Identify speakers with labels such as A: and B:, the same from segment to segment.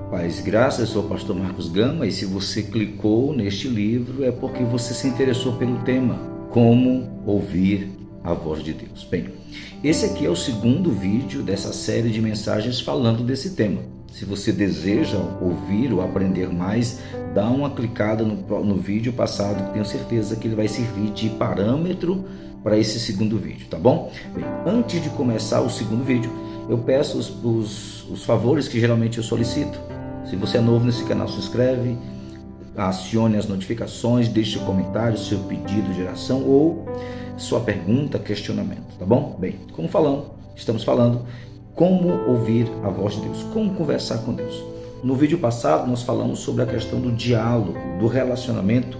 A: Paz e graça, eu sou o pastor Marcos Gama e se você clicou neste livro é porque você se interessou pelo tema, como ouvir a voz de Deus. Bem, esse aqui é o segundo vídeo dessa série de mensagens falando desse tema. Se você deseja ouvir ou aprender mais, dá uma clicada no vídeo passado, que tenho certeza que ele vai servir de parâmetro para esse segundo vídeo, tá bom? Bem, antes de começar o segundo vídeo, eu peço os favores que geralmente eu solicito. Se você é novo nesse canal, se inscreve, acione as notificações, deixe seu comentário, seu pedido de oração ou sua pergunta, questionamento, tá bom? Bem, estamos falando como ouvir a voz de Deus, como conversar com Deus. No vídeo passado nós falamos sobre a questão do diálogo, do relacionamento,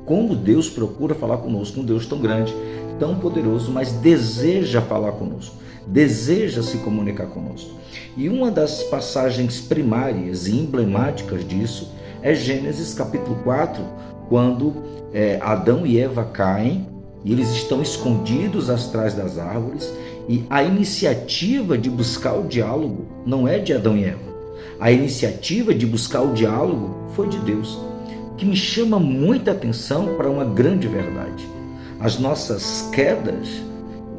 A: como Deus procura falar conosco, um Deus tão grande, tão poderoso, mas deseja falar conosco, deseja se comunicar conosco. E uma das passagens primárias e emblemáticas disso é Gênesis capítulo 4, quando Adão e Eva caem e eles estão escondidos atrás das árvores, e a iniciativa de buscar o diálogo não é de Adão e Eva. A iniciativa de buscar o diálogo foi de Deus, que me chama muita atenção para uma grande verdade. As nossas quedas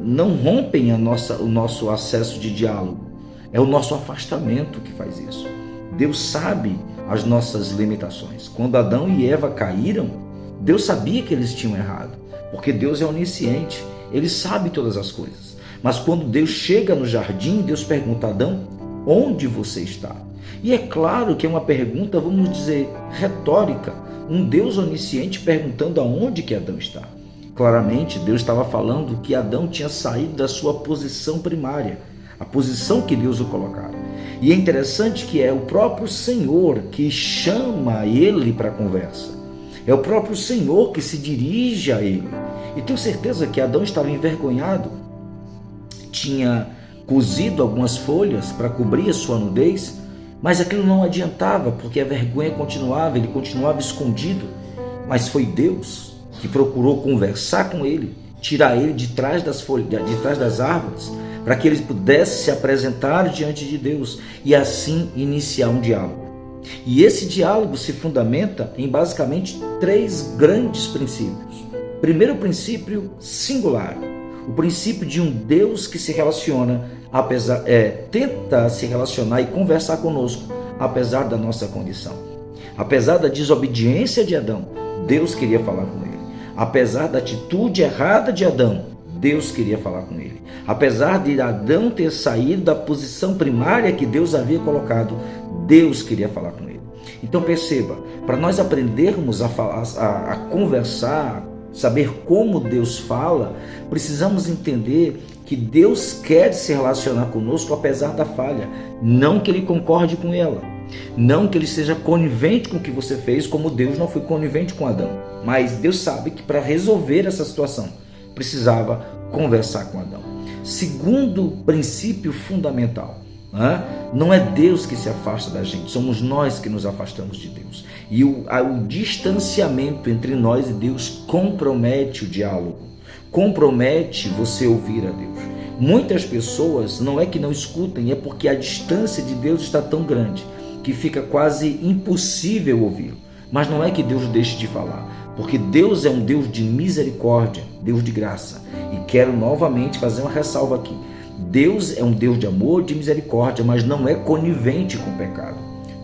A: não rompem o nosso acesso de diálogo, é o nosso afastamento que faz isso. Deus sabe as nossas limitações. Quando Adão e Eva caíram, Deus sabia que eles tinham errado, porque Deus é onisciente, Ele sabe todas as coisas. Mas quando Deus chega no jardim, Deus pergunta a Adão, onde você está? E é claro que é uma pergunta, vamos dizer, retórica, um Deus onisciente perguntando aonde que Adão está. Claramente, Deus estava falando que Adão tinha saído da sua posição primária, a posição que Deus o colocara. E é interessante que é o próprio Senhor que chama ele para a conversa. É o próprio Senhor que se dirige a ele. E tenho certeza que Adão estava envergonhado, tinha cozido algumas folhas para cobrir a sua nudez, mas aquilo não adiantava, porque a vergonha continuava, ele continuava escondido. Mas foi Deus que procurou conversar com ele, tirar ele de trás das folhas, de trás das árvores, para que ele pudesse se apresentar diante de Deus e assim iniciar um diálogo. E esse diálogo se fundamenta em basicamente 3 grandes princípios. Primeiro princípio singular, o princípio de um Deus que se relaciona, tenta se relacionar e conversar conosco, apesar da nossa condição. Apesar da desobediência de Adão, Deus queria falar com ele. Apesar da atitude errada de Adão, Deus queria falar com ele. Apesar de Adão ter saído da posição primária que Deus havia colocado, Deus queria falar com ele. Então perceba, para nós aprendermos a conversar, saber como Deus fala, precisamos entender que Deus quer se relacionar conosco apesar da falha. Não que Ele concorde com ela, não que Ele seja conivente com o que você fez, como Deus não foi conivente com Adão. Mas Deus sabe que para resolver essa situação, precisava conversar com Adão. Segundo princípio fundamental, não é Deus que se afasta da gente, somos nós que nos afastamos de Deus. E o distanciamento entre nós e Deus compromete o diálogo, compromete você ouvir a Deus. Muitas pessoas não é que não escutem, é porque a distância de Deus está tão grande que fica quase impossível ouvi-lo. Mas não é que Deus deixe de falar, porque Deus é um Deus de misericórdia, Deus de graça. E quero novamente fazer uma ressalva aqui. Deus é um Deus de amor, de misericórdia, mas não é conivente com o pecado.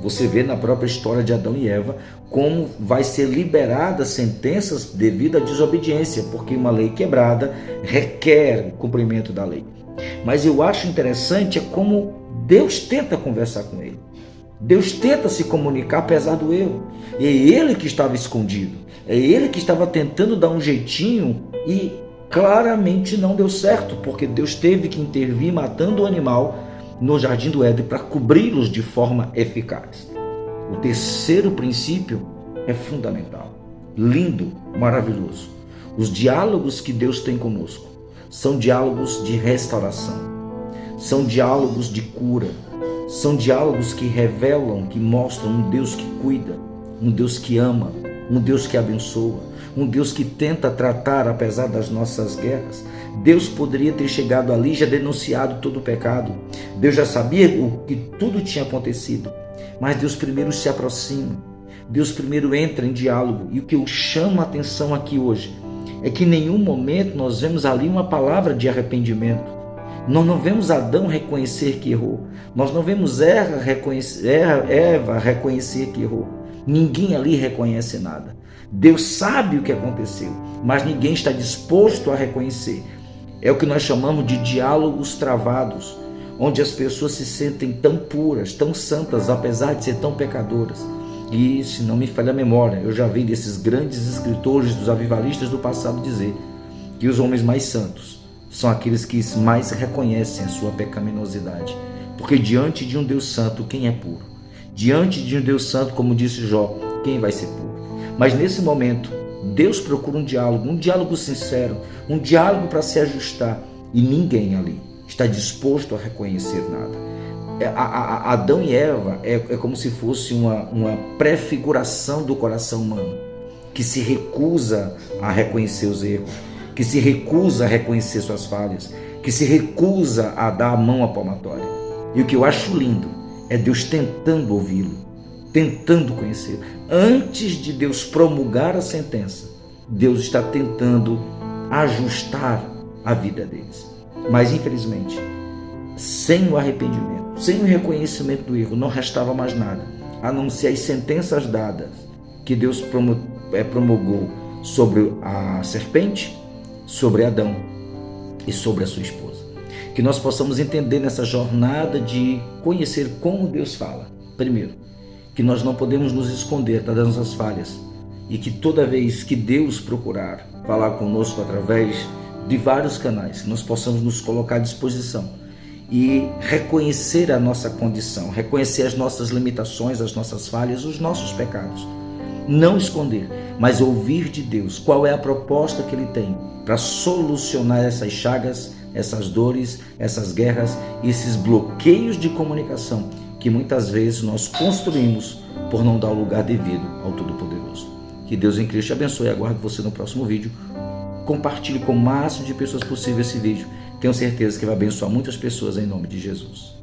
A: Você vê na própria história de Adão e Eva como vai ser liberada sentenças devido à desobediência, porque uma lei quebrada requer o cumprimento da lei. Mas eu acho interessante como Deus tenta conversar com ele. Deus tenta se comunicar apesar do erro. É ele que estava escondido. É ele que estava tentando dar um jeitinho e claramente não deu certo, porque Deus teve que intervir matando o animal no jardim do Éden para cobri-los de forma eficaz. O terceiro princípio é fundamental, lindo, maravilhoso. Os diálogos que Deus tem conosco são diálogos de restauração, são diálogos de cura, são diálogos que revelam, que mostram um Deus que cuida, um Deus que ama, um Deus que abençoa, um Deus que tenta tratar apesar das nossas guerras. Deus poderia ter chegado ali e já denunciado todo o pecado. Deus já sabia o que tudo tinha acontecido. Mas Deus primeiro se aproxima. Deus primeiro entra em diálogo. E o que eu chamo a atenção aqui hoje é que em nenhum momento nós vemos ali uma palavra de arrependimento. Nós não vemos Adão reconhecer que errou. Nós não vemos Eva reconhecer que errou. Ninguém ali reconhece nada. Deus sabe o que aconteceu, mas ninguém está disposto a reconhecer. É o que nós chamamos de diálogos travados, onde as pessoas se sentem tão puras, tão santas, apesar de ser tão pecadoras. E, se não me falha a memória, eu já vi desses grandes escritores, dos avivalistas do passado, dizer que os homens mais santos são aqueles que mais reconhecem a sua pecaminosidade. Porque diante de um Deus santo, quem é puro? Diante de um Deus santo, como disse Jó, quem vai ser puro? Mas nesse momento, Deus procura um diálogo sincero, um diálogo para se ajustar. E ninguém ali está disposto a reconhecer nada. Adão e Eva é como se fosse uma prefiguração do coração humano, que se recusa a reconhecer os erros, que se recusa a reconhecer suas falhas, que se recusa a dar a mão à palmatória. E o que eu acho lindo é Deus tentando ouvi-lo, tentando conhecê-lo. Antes de Deus promulgar a sentença, Deus está tentando ajustar a vida deles. Mas, infelizmente, sem o arrependimento, sem o reconhecimento do erro, não restava mais nada, a não ser as sentenças dadas que Deus promulgou sobre a serpente, sobre Adão e sobre a sua esposa. Que nós possamos entender nessa jornada de conhecer como Deus fala. Primeiro, que nós não podemos nos esconder das nossas falhas e que toda vez que Deus procurar falar conosco através de vários canais, nós possamos nos colocar à disposição e reconhecer a nossa condição, reconhecer as nossas limitações, as nossas falhas, os nossos pecados. Não esconder, mas ouvir de Deus qual é a proposta que Ele tem para solucionar essas chagas, essas dores, essas guerras, esses bloqueios de comunicação que muitas vezes nós construímos por não dar o lugar devido ao Todo-Poderoso. Que Deus em Cristo te abençoe e aguardo você no próximo vídeo. Compartilhe com o máximo de pessoas possível esse vídeo. Tenho certeza que vai abençoar muitas pessoas em nome de Jesus.